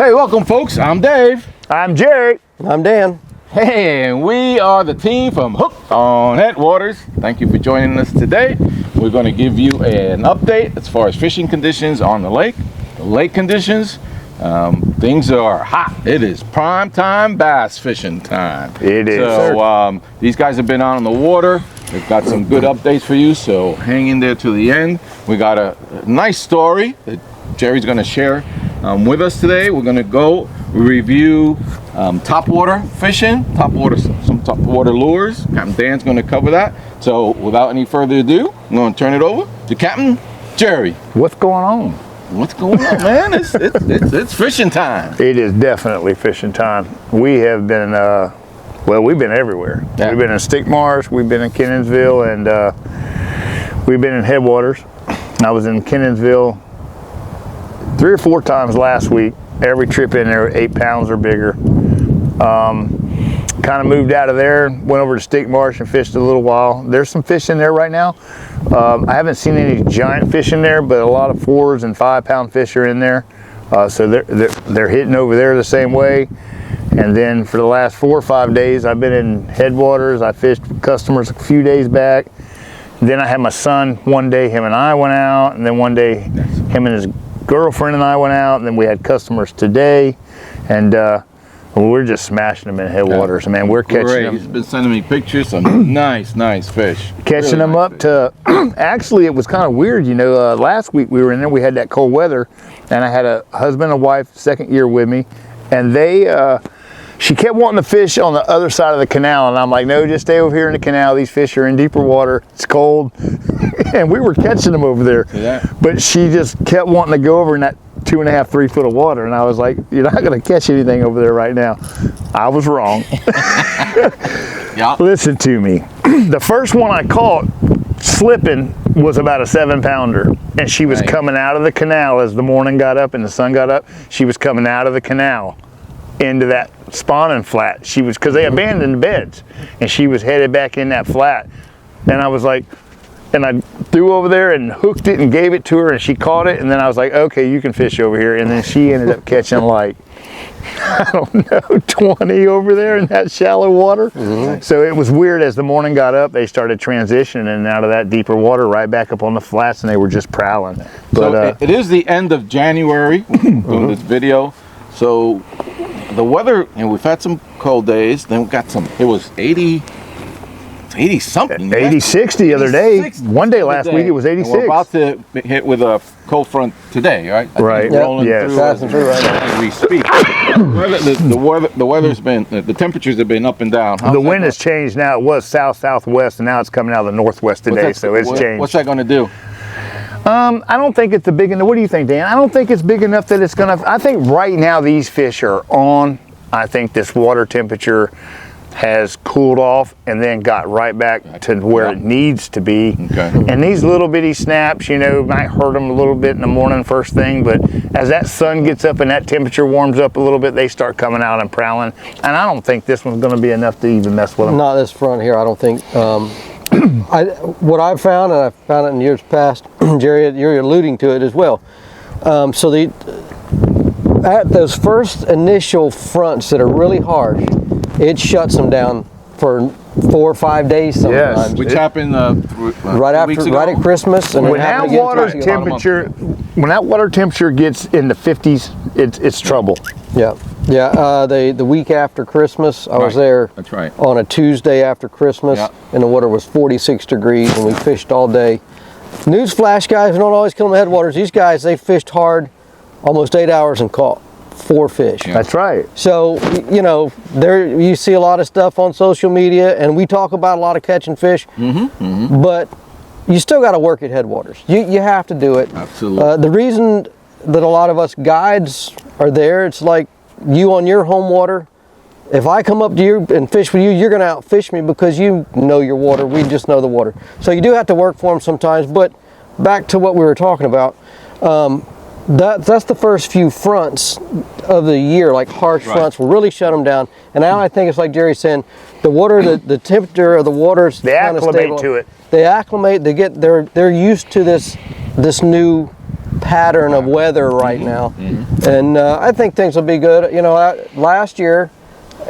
Hey, welcome folks. I'm Dave. I'm Jerry. I'm Dan. Hey, and we are the team from Hooked on Headwaters. Thank you for joining us today. We're going to give you an update as far as fishing conditions on the lake conditions. Things are hot. It is prime time bass fishing time. It is. So these guys have been out on the water. They've got some good updates for you, so hang in there to the end. We got a nice story that Jerry's going to share with us today. We're going to go review topwater fishing, some topwater lures. Captain Dan's going to cover that. So without any further ado, I'm going to turn it over to Captain Jerry. What's going on? What's going on, man? It's fishing time. It is definitely fishing time. We have been, we've been everywhere. Yeah. We've been in Stick Marsh, we've been in Kenonsville, and we've been in Headwaters. I was in Kenonsville 3 or 4 times last week. Every trip in there, 8 pounds or bigger. Kind of moved out of there, went over to Stick Marsh and fished a little while. There's some fish in there right now. I haven't seen any giant fish in there, but a lot of 4 and 5 pound fish are in there. So they're hitting over there the same way. And then for the last 4 or 5 days, I've been in Headwaters. I fished with customers a few days back. Then I had my son one day, him and I went out, and then one day him and his girlfriend and I went out, and then we had customers today, and we're just smashing them in Headwaters. Yeah. Man, we're catching them. He's been sending me pictures, some nice fish. Catching them up to, actually it was kind of weird, you know, last week we were in there, we had that cold weather, and I had a husband and wife, second year with me, and she kept wanting to fish on the other side of the canal, and I'm like, no, just stay over here in the canal. These fish are in deeper water. It's cold. And we were catching them over there. Yeah. But she just kept wanting to go over in that 2.5, 3 foot of water. And I was like, you're not going to catch anything over there right now. I was wrong. Yeah. Listen to me. The first one I caught slipping was about a 7 pounder. And she was coming out of the canal as the morning got up and the sun got up. She was coming out of the canal into that spawning flat. She was, because they abandoned the beds, and she was headed back in that flat. And I was like, and I threw over there and hooked it and gave it to her, and she caught it, and then I was like, okay, you can fish over here. And then she ended up catching like, I don't know, 20 over there in that shallow water. Mm-hmm. So it was weird. As the morning got up, they started transitioning out of that deeper water right back up on the flats, and they were just prowling. But so it is the end of January doing this video. So the weather, and we've had some cold days, then we got some, it was 80 something. 86 the other day. One day last week it was 86. And we're about to hit with a cold front today, right? Right. Rolling through Passing through right now. as we speak. The weather's been, the temperatures have been up and down. The wind has changed now. It was southwest, and now it's coming out of the northwest today, so it's changed. What's that going to do? I don't think it's a big enough. What do you think, Dan? I don't think it's big enough that it's going to. I think right now these fish are on. I think this water temperature has cooled off and then got right back to where it needs to be. Okay. And these little bitty snaps, you know, might hurt them a little bit in the morning first thing, but as that sun gets up and that temperature warms up a little bit, they start coming out and prowling. And I don't think this one's going to be enough to even mess with them. Not this front here, I don't think. What I've found, and I've found it in years past, Jerry, you're alluding to it as well. So at those first initial fronts that are really harsh, it shuts them down for 4 or 5 days sometimes. Yes. Which happened right at Christmas, and when that water temperature gets in the 50s, it's trouble. Yeah. The week after Christmas, I was there. That's right. On a Tuesday after Christmas, and the water was 46 degrees, and we fished all day. Newsflash, guys, we don't always kill them at Headwaters. These guys, they fished hard, almost 8 hours and caught 4 fish. Yeah. That's right. So, you know, there you see a lot of stuff on social media, and we talk about a lot of catching fish, but you still got to work at Headwaters. You have to do it. Absolutely. The reason that a lot of us guides are there, it's like you on your home water. If I come up to you and fish with you, you're going to outfish me because you know your water. We just know the water. So you do have to work for them sometimes. But back to what we were talking about, that's the first few fronts of the year, like harsh fronts, will really shut them down. And now I think it's like Jerry's saying, the water, the temperature of the water's they acclimate to it. They acclimate. They're used to this new pattern of weather right now. And I think things will be good. You know, last year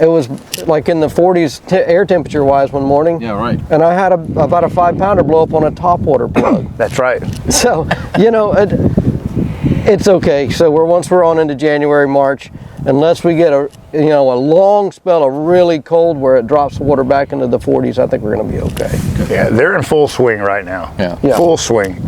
it was like in the 40s air temperature wise one morning. Yeah, right. And I had about a 5-pounder blow up on a topwater plug. That's right. So, you know, it's okay. So once we're on into January, March, unless we get a long spell of really cold where it drops the water back into the 40s, I think we're going to be okay. Yeah, they're in full swing right now. Yeah. Full swing.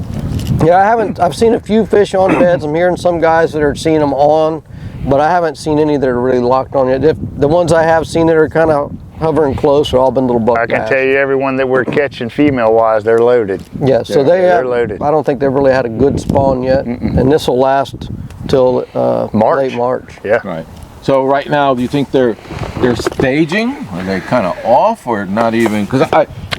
Yeah, I've seen a few fish on beds. I'm hearing some guys that are seeing them on, but I haven't seen any that are really locked on yet. The ones I have seen that are kind of hovering close are all been little buck I can bass. tell you, everyone that we're catching female-wise, they're loaded. Yeah, so they're loaded. I don't think they've really had a good spawn yet, and this will last till March. late March. Yeah. Right. So right now, do you think they're staging? Are they kind of off or not even? Because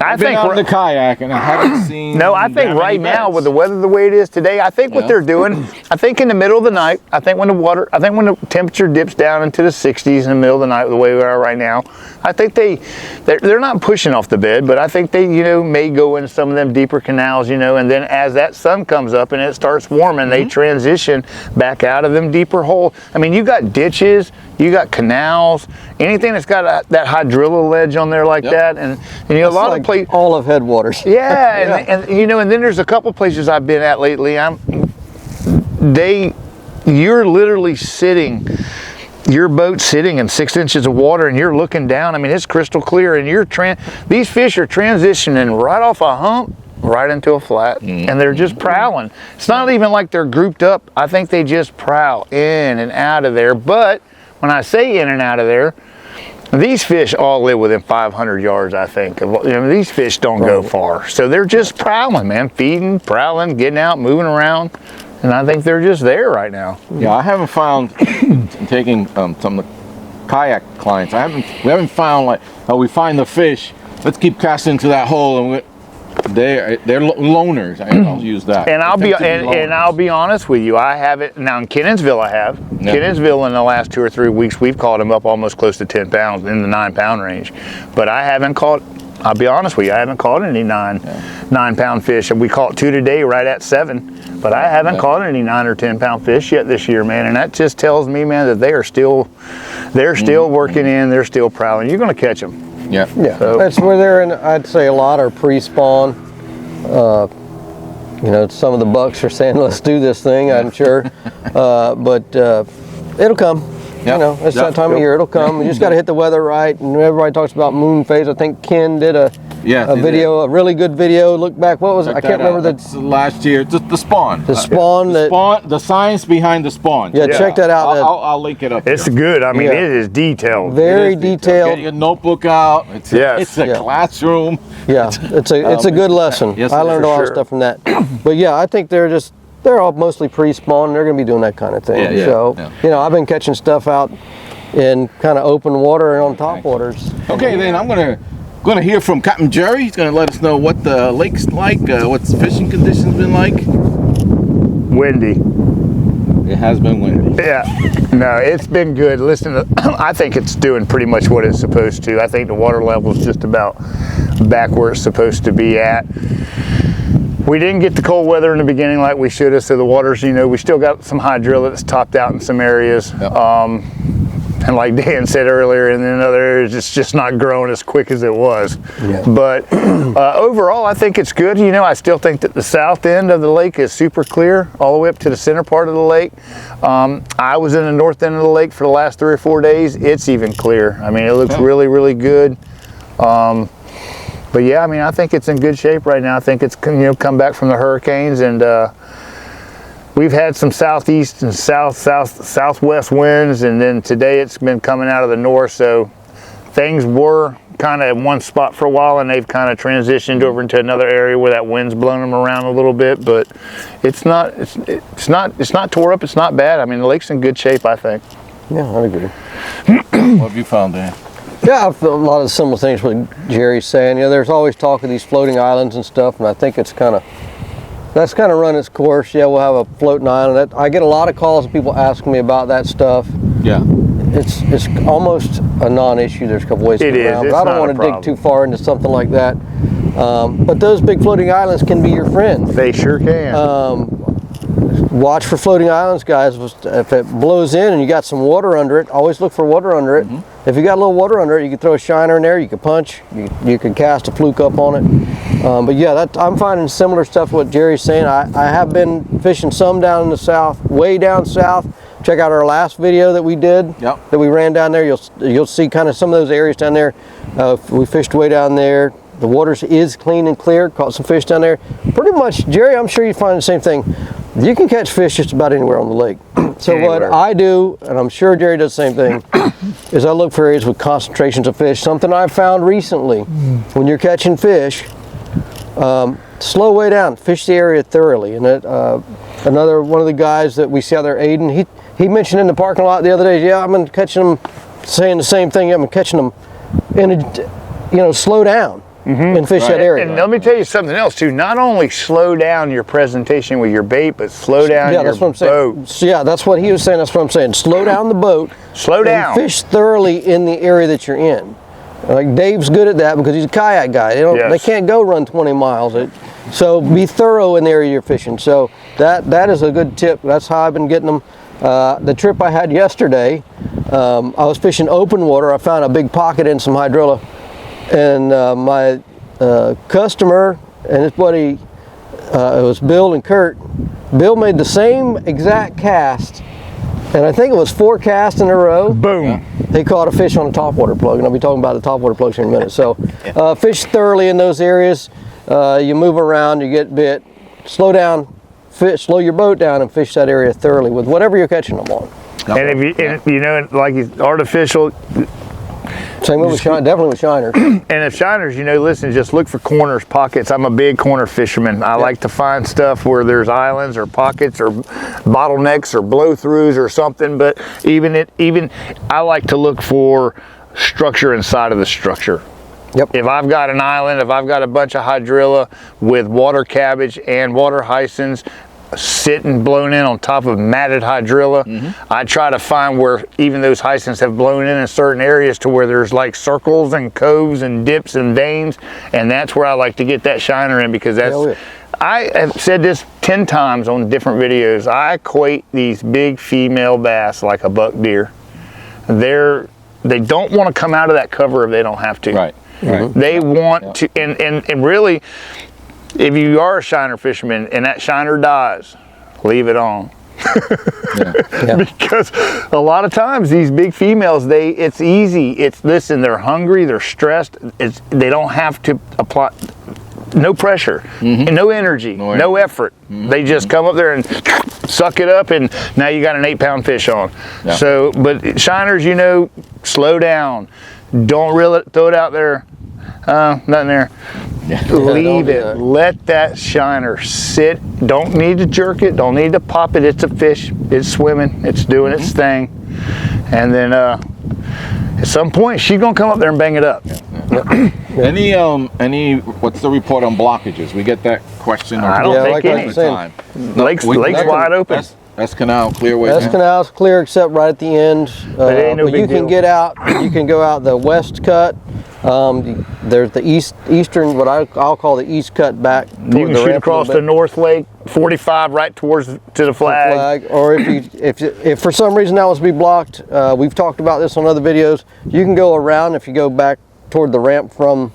I've been think out in the kayak and I haven't seen. No, I think right now with the weather the way it is today, I think what they're doing, I think in the middle of the night, I think when the temperature dips down into the 60s in the middle of the night the way we are right now, I think they're not pushing off the bed, but I think they may go into some of them deeper canals, and then as that sun comes up and it starts warming, they transition back out of them deeper holes. I mean, you got ditches, you got canals, anything that's got that hydrilla ledge on there like that, and a lot of places. All of Headwaters. Yeah, and then there's a couple places I've been at lately. You're literally sitting, your boat's sitting in 6 inches of water, and you're looking down. I mean, it's crystal clear, and these fish are transitioning right off a hump right into a flat, and they're just prowling. It's not even like they're grouped up. I think they just prowl in and out of there. But when I say in and out of there, these fish all live within 500 yards, I think. These fish don't go far. So they're just prowling, man. Feeding, prowling, getting out, moving around. And I think they're just there right now. Yeah, I haven't found, taking some of the kayak clients, we haven't found like, we find the fish, let's keep casting into that hole, and they're loners. I'll use that. And I'll be honest with you. I haven't now in Kenansville. I have Kenansville in the last 2 or 3 weeks. We've caught them up almost close to 10 pounds in the 9-pound range. But I haven't caught. I'll be honest with you. I haven't caught any 9-pound fish. We caught 2 today, right at 7. But I haven't caught any 9 or 10-pound fish yet this year, man. And that just tells me, man, that they're still working in. They're still prowling. You're going to catch them. Yeah. So, that's where they're in. I'd say a lot are pre-spawn. Some of the bucks are saying, let's do this thing, I'm sure. But it'll come. It's that time of year, it'll come. You just got to hit the weather right. And everybody talks about moon phase. I think Ken did a video, a really good video. Look back, what was it? I can't remember That's last year. The spawn. The spawn. The science behind the spawn. Yeah, check that out. I'll link it up. It's good. I mean, it is detailed. Very detailed. Get your notebook out. It's a classroom. Yeah, it's a good lesson. Yes, I learned a lot of stuff from that. But yeah, I think they're all mostly pre-spawn. They're going to be doing that kind of thing. I've been catching stuff out in kind of open water and on topwaters. Okay, then I'm gonna hear from Captain Jerry. He's gonna let us know what the lake's like, what's the fishing conditions been like. Windy. It has been windy. Yeah. No, it's been good. Listen, I think it's doing pretty much what it's supposed to. I think the water level is just about back where it's supposed to be at. We didn't get the cold weather in the beginning like we should have, so the water's, we still got some hydrilla that's topped out in some areas. Yep. And like Dan said earlier, in other areas, it's just not growing as quick as it was. Yeah. But overall, I think it's good. I still think that the south end of the lake is super clear, all the way up to the center part of the lake. I was in the north end of the lake for the last 3 or 4 days. It's even clear. I mean, it looks really, really good. But yeah, I mean, I think it's in good shape right now. I think it's come back from the hurricanes, and we've had some southeast and southwest winds, and then today it's been coming out of the north. So things were kind of in one spot for a while, and they've kind of transitioned over into another area where that wind's blowing them around a little bit. But it's not tore up. It's not bad. I mean, the lake's in good shape, I think. Yeah, I agree. What have you found, Dan? Yeah, I feel a lot of similar things what Jerry's saying. There's always talk of these floating islands and stuff, and I think that's kind of run its course. Yeah, we'll have a floating island. I get a lot of calls of people asking me about that stuff. Yeah. It's almost a non-issue. There's a couple ways to get around, but I don't want to dig too far into something like that. But those big floating islands can be your friend. They sure can. watch for floating islands, guys. If it blows in and you got some water under it, always look for water under it. If you got a little water under it, you can throw a shiner in there, you can punch, you can cast a fluke up on it. But yeah, I'm finding similar stuff to what Jerry's saying. I have been fishing some down in the south, way down south. Check out our last video that we did, that we ran down there. You'll see kind of some of those areas down there. We fished way down there. The water is clean and clear. Caught some fish down there. Pretty much, Jerry, I'm sure you find the same thing. You can catch fish just about anywhere on the lake. So what I do, and I'm sure Jerry does the same thing, is I look for areas with concentrations of fish. Something I've found recently, when you're catching fish, slow way down, fish the area thoroughly. And another one of the guys that we see out there, Aiden, he mentioned in the parking lot the other day, yeah, I've been catching them, saying the same thing, I've been catching them in slow down. And fish that area. And let me tell you something else too. Not only slow down your presentation with your bait, but slow down your boat. So yeah, that's what he was saying. That's what I'm saying. Slow down the boat. Slow down. Fish thoroughly in the area that you're in. Like Dave's good at that because he's a kayak guy. They can't go run 20 miles. So be thorough in the area you're fishing. So that is a good tip. That's how I've been getting them. The trip I had yesterday, I was fishing open water. I found a big pocket in some hydrilla. And my customer and his buddy, it was Bill and Kurt. Bill made the same exact cast, and I think it was 4 casts in a row. Boom. He caught a fish on a topwater plug, and I'll be talking about the topwater plugs here in a minute. So fish thoroughly in those areas. You move around, you get bit. Slow down, slow your boat down and fish that area thoroughly with whatever you're catching them on. And if you like artificial, same with definitely with shiners. And if shiners, listen, just look for corners, pockets. I'm a big corner fisherman. I like to find stuff where there's islands or pockets or bottlenecks or blow-throughs or something. But even I like to look for structure inside of the structure. Yep. If I've got an island, if I've got a bunch of hydrilla with water cabbage and water hyacinths sitting blown in on top of matted hydrilla, I try to find where even those hyacinths have blown in certain areas to where there's like circles and coves and dips and veins, and that's where I like to get that shiner in, because that's I have said this 10 times on different videos. I equate these big female bass like a buck deer. They don't want to come out of that cover if they don't have to. Right. They want to, and really, if you are a shiner fisherman and that shiner dies, leave it on. Because a lot of times these big females, it's easy. Listen, they're hungry, they're stressed. They don't have to apply no pressure and no energy, no effort. They just come up there and suck it up, and now you got an 8-pound fish on. So, but shiners, slow down. Don't reel it, throw it out there. Nothing there. Leave it. Let that shiner sit. Don't need to jerk it. Don't need to pop it. It's a fish. It's swimming. It's doing its thing. And then at some point, she's gonna come up there and bang it up. Any what's the report on blockages? We get that question. I don't think any time. Lake's wide open. That's canal clear. That's canal's clear except right at the end. But it ain't no big you can deal. get out. You can go out the west cut. There's the eastern, what I'll call the east cut back. You can shoot across the North Lake, 45 right towards to the flag. Or if for some reason that was to be blocked, we've talked about this on other videos. You can go around if you go back toward the ramp from.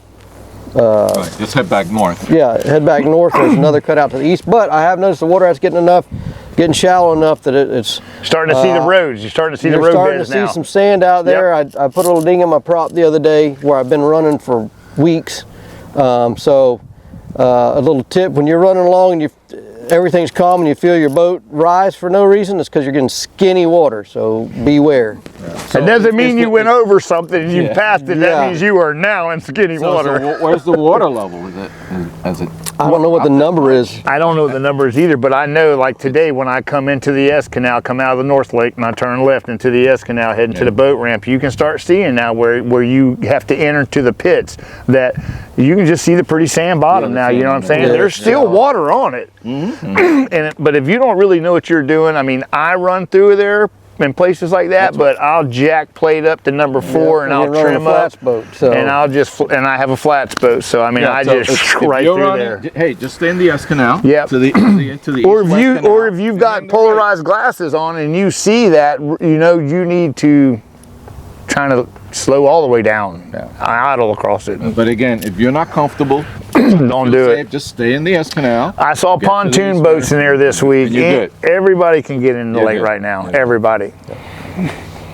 Just head back north. Yeah, head back north. There's another cut out to the east, but I have noticed the water is getting shallow enough that it's starting to see the roads. You're starting to see the road starting beds to see now. some sand out there. I put a little ding in my prop the other day where I've been running for weeks. So a little tip: when you're running along and everything's calm and you feel your boat rise for no reason, it's because you're getting skinny water. So beware. So it doesn't mean you went over something and you passed it. That means you are now in skinny water. So where's the water level? Is it? I don't know what the number is. I don't know what the number is either, but I know, like today when I come into the S Canal, come out of the North Lake and I turn left into the S Canal, heading to the boat ramp, you can start seeing now where you have to enter to the pits, that you can just see the pretty sand bottom now, you know what I'm saying? There's still water on it. But if you don't really know what you're doing, I mean, I run through there in places like that, but I'll jack plate up to number 4 and I'll trim up. Flats boat, so. And I have a flats boat, so I mean, I just right through there. Hey, just stay in the S canal. Yep. To the Or if you've got polarized glasses on and you see that, you know, you need to try to slow all the way down. Yeah. Idle across it. But again, if you're not comfortable, don't do it. Just stay in the S canal. I saw pontoon boats in there this week. You're good. Everybody can get in the lake right now. Yeah. Everybody.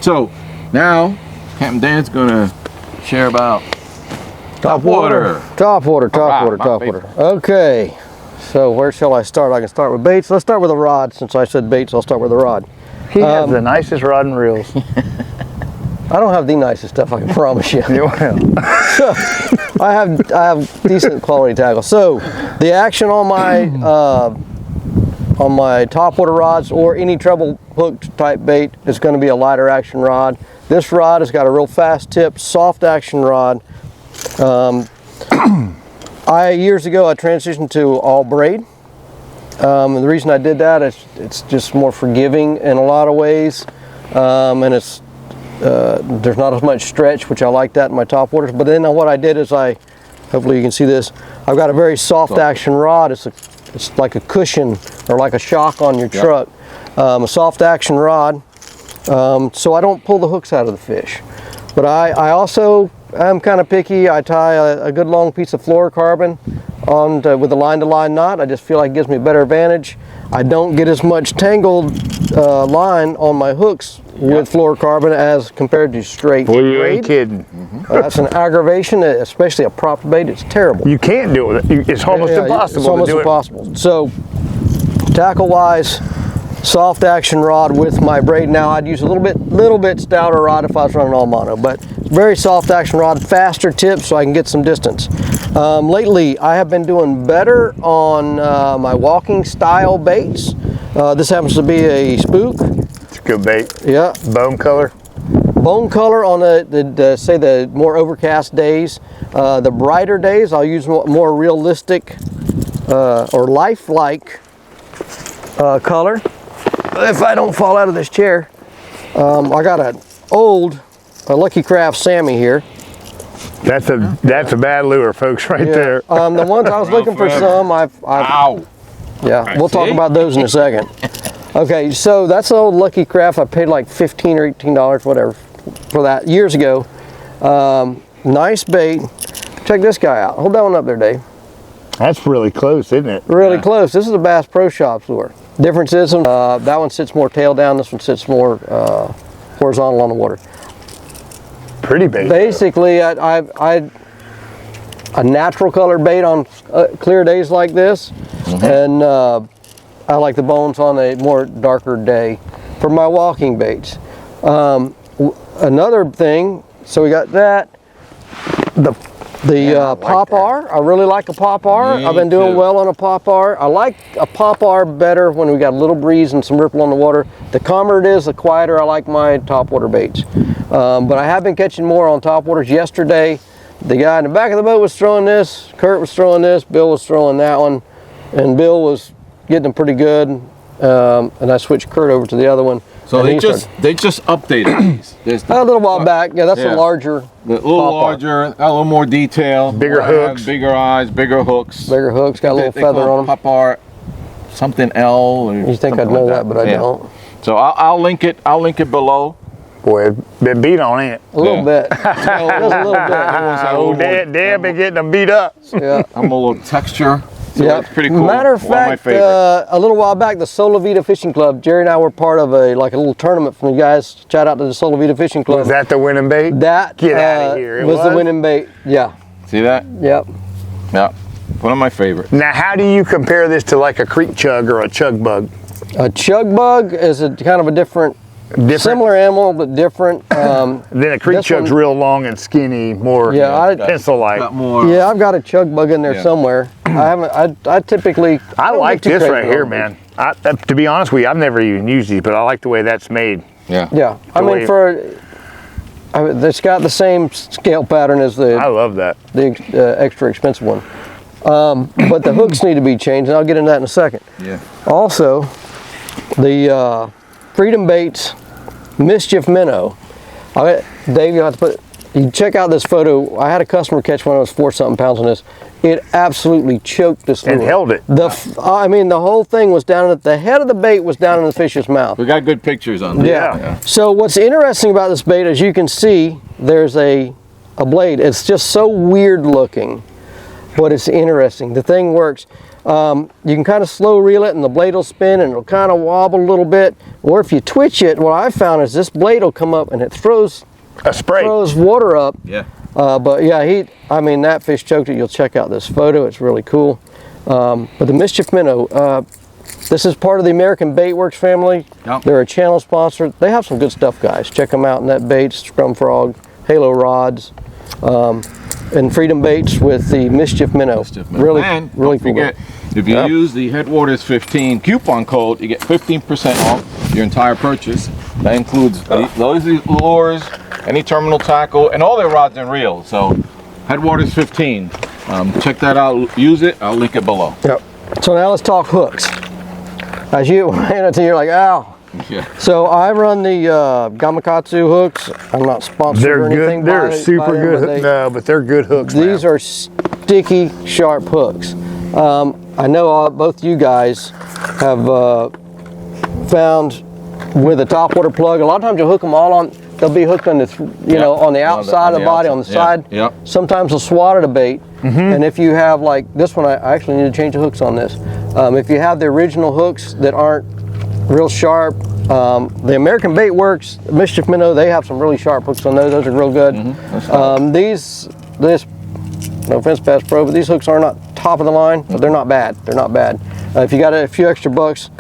So now, Captain Dan's gonna share about Topwater. Topwater. Okay, so where shall I start? I can start with baits. Let's start with a rod. Since I said baits, I'll start with a rod. He has the nicest rod and reels. I don't have the nicest stuff, I can promise you. You will. So, I have decent quality tackle. So the action on my topwater rods or any treble hooked type bait is going to be a lighter action rod. This rod has got a real fast tip, soft action rod. Years ago I transitioned to all braid. And the reason I did that is it's just more forgiving in a lot of ways, and it's there's not as much stretch, which I like that in my topwaters. But then what I did is hopefully you can see this, I've got a very soft action rod. It's like a cushion or like a shock on your truck. A soft action rod, so I don't pull the hooks out of the fish. But I also am kind of picky. I tie a good long piece of fluorocarbon on with a line-to-line knot. I just feel like it gives me a better advantage. I don't get as much tangled line on my hooks with fluorocarbon as compared to straight Well, you braid. ain't kidding. That's an aggravation, especially a prop bait. It's terrible. You can't do it. It's almost impossible. It's almost impossible. So, tackle-wise, soft action rod with my braid. Now I'd use a little bit stouter rod if I was running all mono, but very soft action rod, faster tip so I can get some distance. Lately I have been doing better on my walking style baits. This happens to be a spook. It's a good bait. Yeah. Bone color. Bone color on the more overcast days. The brighter days I'll use more realistic or lifelike color. If I don't fall out of this chair, I got an old Lucky Craft Sammy here. That's a bad lure, folks, right there. The ones I was looking for some, Ow. yeah, we'll talk about those in a second. Okay, so that's an old Lucky Craft. I paid like $15 or $18, whatever, for that years ago. Nice bait. Check this guy out. Hold that one up there, Dave. That's really close, isn't it? Really close. This is a Bass Pro Shops lure. Difference is that one sits more tail down. This one sits more horizontal on the water. Pretty bait. Basically, a natural colored bait on clear days like this, and I like the bones on a more darker day for my walking baits. Another thing, so we got that. The pop R, I really like a pop R. I've been doing well on a pop R. I like a pop R better when we got a little breeze and some ripple on the water. The calmer it is, the quieter I like my topwater baits. But I have been catching more on topwaters. Yesterday, the guy in the back of the boat was throwing this, Kurt was throwing this, Bill was throwing that one, and Bill was getting them pretty good. And I switched Kurt over to the other one. So they just updated these. A little while back, yeah, that's a larger. A little larger, got a little more detail. Bigger hooks. Bigger eyes, bigger hooks. Bigger hooks, got a little They feather call on them. Pop R, something L. Or You think I'd know that, but I don't. So I'll link it below. Boy, been beat on, ain't it? A little bit. Just a little bit. Oh, Dad been getting them beat up. Yeah. I'm a little texture. So Yeah. that's pretty cool. Matter of One my fact, favorite. a little while back, the Solovita Fishing Club, Jerry and I were part of a little tournament from you guys. Shout out to the Solovita Fishing Club. Was that the winning bait? That Get out of here. It was the winning bait. Yeah. See that? Yep. Yeah. One of my favorites. Now, how do you compare this to like a creek chug or a chug bug? A chug bug is a kind of a different, similar animal, but different. Then a creek this chug's one- real long and skinny, more pencil-like. Got more. Yeah, I've got a chug bug in there somewhere. I typically. I don't like get too this crazy right here, on them. man. To be honest with you, I've never even used these, but I like the way that's made. Yeah. Yeah, I mean it's got the same scale pattern as I love that. the extra expensive one. But the hooks need to be changed, and I'll get into that in a second. Yeah. Also, the Freedom baits mischief minnow. Dave, you have to you check out this photo. I had a customer catch one that was 4-something pounds on this. It absolutely choked this lure. And held it. I mean, the whole thing was down at the head of the bait was down in the fish's mouth. We got good pictures on that. Yeah. So what's interesting about this bait, as you can see, there's a blade. It's just so weird looking, but it's interesting. The thing works. You can kind of slow reel it and the blade will spin and it'll kind of wobble a little bit. Or if you twitch it, what I found is this blade will come up and it throws water up. Yeah. But yeah, I mean, that fish choked it. You'll check out this photo. It's really cool. But the mischief minnow, this is part of the American Bait Works family. Yep. They're a channel sponsor. They have some good stuff, guys. Check them out. Net Baits, Scrum Frog, Halo Rods, and Freedom Baits with the mischief minnow. Really, and really don't cool. forget, if you use the Headwaters 15 coupon code, you get 15% off your entire purchase. That includes those lures, any terminal tackle, and all their rods and reels. So Headwaters 15, check that out. Use it. I'll link it below. Yep. So now let's talk hooks. As you hand it to you, you're like, ow. Yeah. So I run the Gamakatsu hooks. I'm not sponsored or anything. They're super good. No, but they're good hooks. These are sticky, sharp hooks. I know both you guys have found with a topwater plug. A lot of times you'll hook them all on. They'll be hooked on the, on the outside of the body, on the side. Yep. Sometimes they'll swat at a bait. And if you have like this one, I actually need to change the hooks on this. If you have the original hooks that aren't real sharp, the American Bait Works, Mischief Minnow, they have some really sharp hooks on those. Those are real good. No offense, Bass Pro, but these hooks are not top of the line, but they're not bad. They're not bad. If you got a few extra bucks,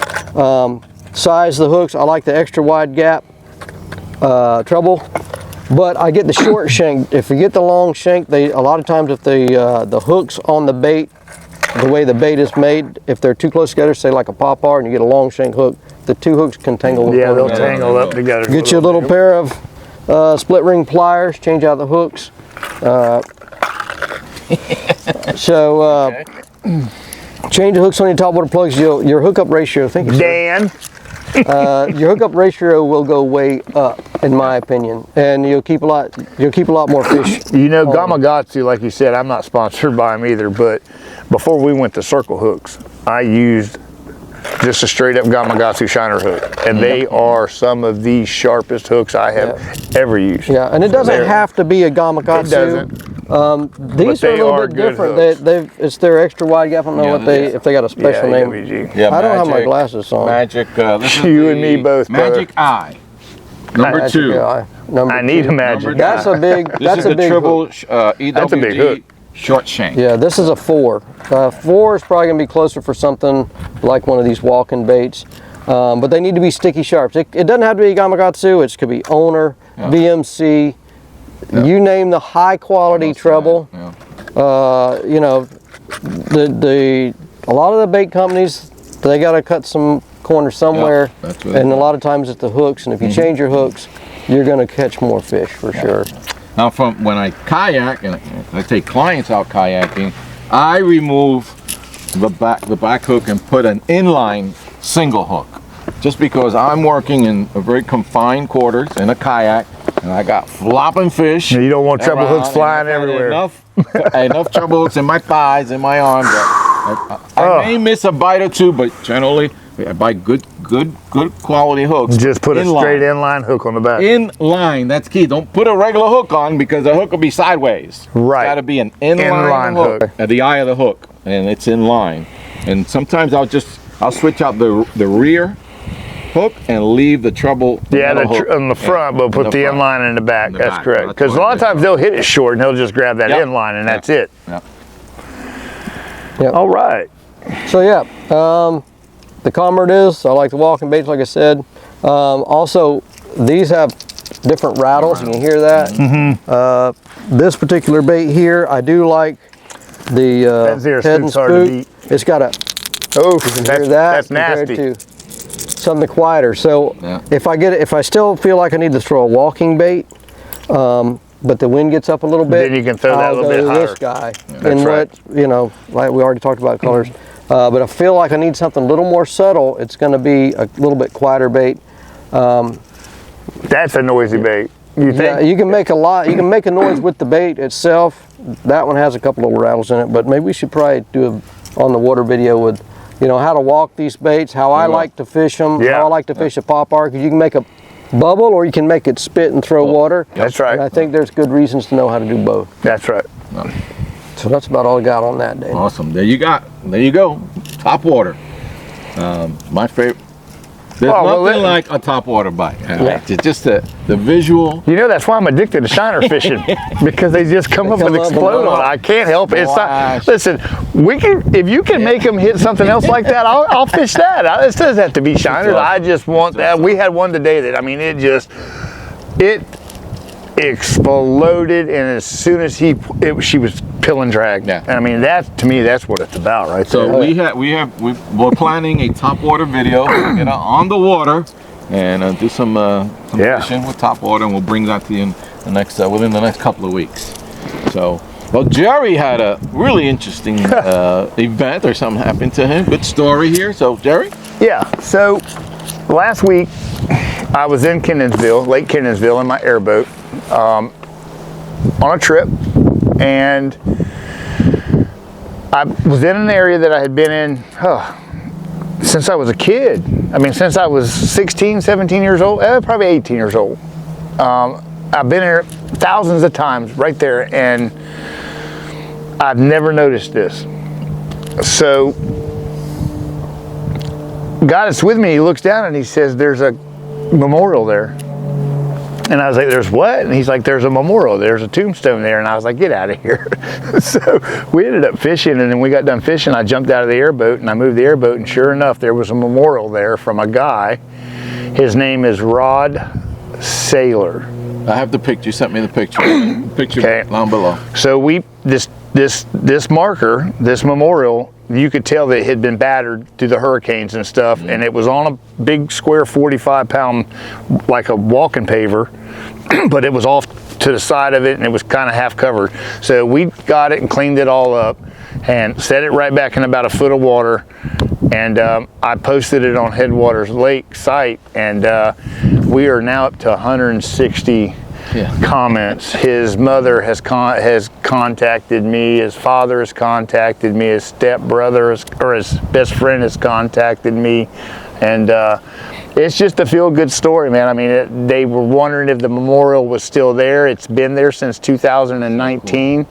size of the hooks, I like the extra wide gap treble, but I get the short shank. If you get the long shank, a lot of times if the hooks on the bait, the way the bait is made, if they're too close together, say like a popar, and you get a long shank hook, the two hooks can tangle. Yeah, they'll tangle up together. Get you a little pair of split ring pliers, change out the hooks. Change the hooks on your topwater plugs. Your hookup ratio, Dan. your hookup ratio will go way up, in my opinion, and you'll keep a lot more fish. Gamakatsu, like you said, I'm not sponsored by them either, but before we went to circle hooks, I used just a straight up Gamakatsu shiner hook, and they are some of the sharpest hooks I have ever used. Yeah, and it doesn't have to be a Gamakatsu. It doesn't. These are a little bit different. It's their extra wide gap. I don't know if they got a special name. Yeah, I don't have my glasses on. Magic. You and me both. Magic Eye. Number two. I need a Magic. That's a big. This is a triple EWG. That's a big hook. Short shank. Yeah, this is a 4. 4 is probably gonna be closer for something like one of these walking baits, but they need to be sticky sharps. It doesn't have to be Gamakatsu. It could be Owner, BMC. You name the high quality treble. A lot of the bait companies, they got to cut some corners somewhere, and a lot of times it's the hooks. And if you change your hooks, you're going to catch more fish for sure. Now, from when I kayak and I take clients out kayaking, I remove the back hook and put an inline single hook, just because I'm working in a very confined quarters in a kayak. And I got flopping fish. You don't want treble hooks flying everywhere. Enough treble hooks in my thighs, in my arms. I may miss a bite or two, but generally I buy good quality hooks. Just put a straight inline hook on the back. Inline, that's key. Don't put a regular hook on because the hook will be sideways. Right. It's got to be an inline hook at the eye of the hook, and it's in line. And sometimes I'll switch out the rear hook and leave the treble on the front, but put the inline in the back. That's correct. Because a lot of times they'll hit it short and he'll just grab that inline and that's it. All right. So the Comrade I like the walking baits, like I said. Also, these have different rattles. You can hear that. This particular bait here, I do like the head and spook. It's got a. You can hear that. That's nasty. Something quieter. So if I still feel like I need to throw a walking bait, but the wind gets up a little bit, then you can throw that a little bit higher. This guy, like we already talked about colors. But I feel like I need something a little more subtle. It's going to be a little bit quieter bait. That's a noisy bait. You think? Yeah, you can make a lot. You can make a noise with the bait itself. That one has a couple of rattles in it, but maybe we should probably do a on the water video with, you know, how to walk these baits, how I like to fish them, how I like to fish a pop art. Because you can make a bubble or you can make it spit and throw water. That's right. And I think there's good reasons to know how to do both. That's right. So that's about all I got on that day. Awesome. There you go. Topwater. My favorite. There's nothing like a topwater bite. It's just the visual. You know, that's why I'm addicted to shiner fishing, because they just come up and explode on it. I can't help it. It's not, listen, we can, if you can make them hit something else like that, I'll fish that. It doesn't have to be shiners. I just want that. We had one today that, I mean, it exploded, and as soon as she was pill and drag. Yeah. I mean, that to me, that's what it's about, right there. So we're planning a topwater video, you know, on the water, and do some fishing with topwater, and we'll bring that to you in the next within the next couple of weeks. So, well, Jerry had a really interesting event, or something happened to him. Good story here. So, Jerry. Yeah. So last week I was in Kenansville, Lake Kenansville, in my airboat on a trip, and I was in an area that I had been in since I was a kid. I mean, since I was 16, 17 years old, probably 18 years old. I've been here thousands of times right there, and I've never noticed this. So God is with me. He looks down and he says, there's a memorial there. And I was like, there's what? And he's like, there's a memorial. There's a tombstone there. And I was like, get out of here. So we ended up fishing, and then we got done fishing. I jumped out of the airboat and I moved the airboat, and sure enough, there was a memorial there from a guy. His name is Rod Saylor. I have the picture. You sent me the picture. Picture down below. So this marker, this memorial, you could tell that it had been battered through the hurricanes and stuff, and it was on a big square 45-pound, like a walking paver, but it was off to the side of it, and it was kind of half covered. So we got it and cleaned it all up and set it right back in about a foot of water, and I posted it on Headwaters Lake site, and we are now up to 160 comments. His mother has contacted me, his father has contacted me, his stepbrother or his best friend has contacted me, and it's just a feel-good story, man. I mean, they were wondering if the memorial was still there. It's been there since 2019.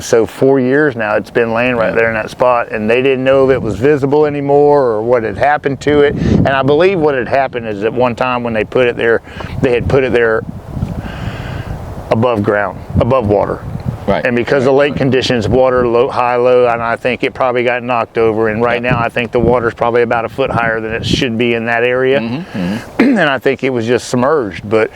So 4 years now it's been laying right there in that spot, and they didn't know if it was visible anymore or what had happened to it. And I believe what had happened is at one time when they put it there, they had put it there above ground, above water. Right. And because of lake conditions, water low, high, low, and I think it probably got knocked over. And right now I think the water's probably about a foot higher than it should be in that area. And I think it was just submerged. But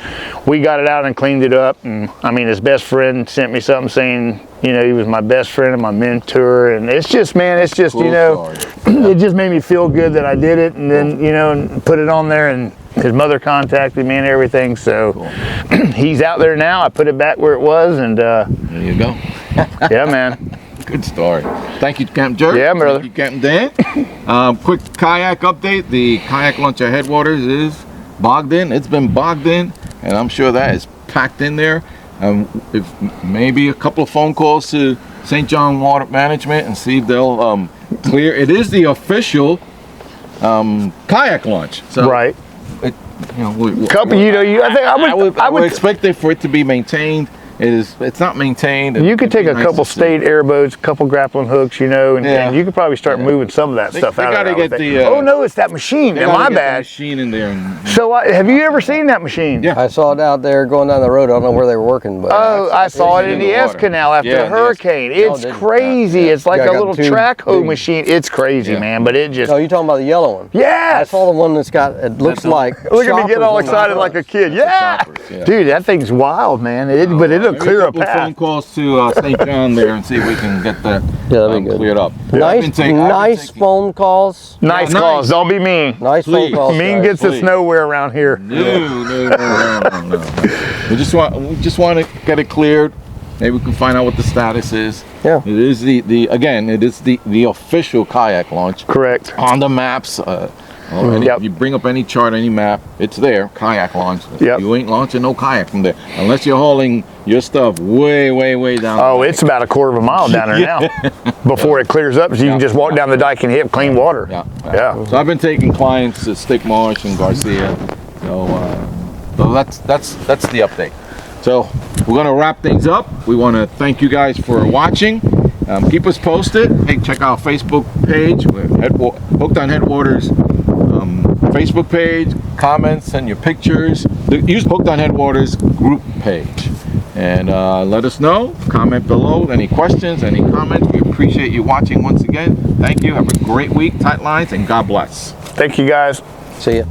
we got it out and cleaned it up. And I mean, his best friend sent me something saying, you know, he was my best friend and my mentor. And it's just, man, it's just, cool, you know, it just made me feel good that I did it, and then, you know, and put it on there, and his mother contacted me and everything. So he's out there now. I put it back where it was, and there you go. Yeah, man. Good story. Thank you, Captain Jerry. Yeah, brother. Thank you, Captain Dan. Quick kayak update. The kayak launch at Headwaters is bogged in. It's been bogged in, and I'm sure that is packed in there. If maybe a couple of phone calls to St. John Water Management and see if they'll clear. It is the official kayak launch. So right. It, you know, I would expect it for it to be maintained. It's not maintained. You could take a couple state airboats, a couple grappling hooks, you know, and you could probably start moving some of that stuff out of there. Oh no, it's that machine. My bad. Machine in there. So have you ever seen that machine? Yeah, I saw it out there going down the road. I don't know where they were working, but I saw it in the S Canal after the hurricane. It's crazy. It's like a little track hoe machine. It's crazy, man. But it just. Oh, you talking about the yellow one? Yeah. I saw the one that's got. It looks like. Look at me get all excited like a kid. Yeah. Dude, that thing's wild, man. But it'll clear a path. Phone calls to St. John there and see if we can get that cleared up. Nice phone calls. Nice calls. Don't be mean. Nice phone calls. Mean gets us nowhere around here. No. We just want to get it cleared. Maybe we can find out what the status is. Yeah. It is the official kayak launch. Correct. On the maps. Yep. You bring up any chart, any map, it's there. Kayak launch. Yep. You ain't launching no kayak from there unless you're hauling your stuff way, way, way down. Oh, it's about a quarter of a mile down there now before it clears up, so you can just walk down the dike and hit clean water. Yeah. So I've been taking clients to Stick Marsh and Garcia. So that's the update. So we're gonna wrap things up. We want to thank you guys for watching. Keep us posted. Hey, check out our Facebook page. We're Hooked on Headwaters Facebook page. Comments, send your pictures. Use Hooked on Headwaters group page. And let us know. Comment below. Any questions, any comments. We appreciate you watching once again. Thank you. Have a great week. Tight lines and God bless. Thank you guys. See ya.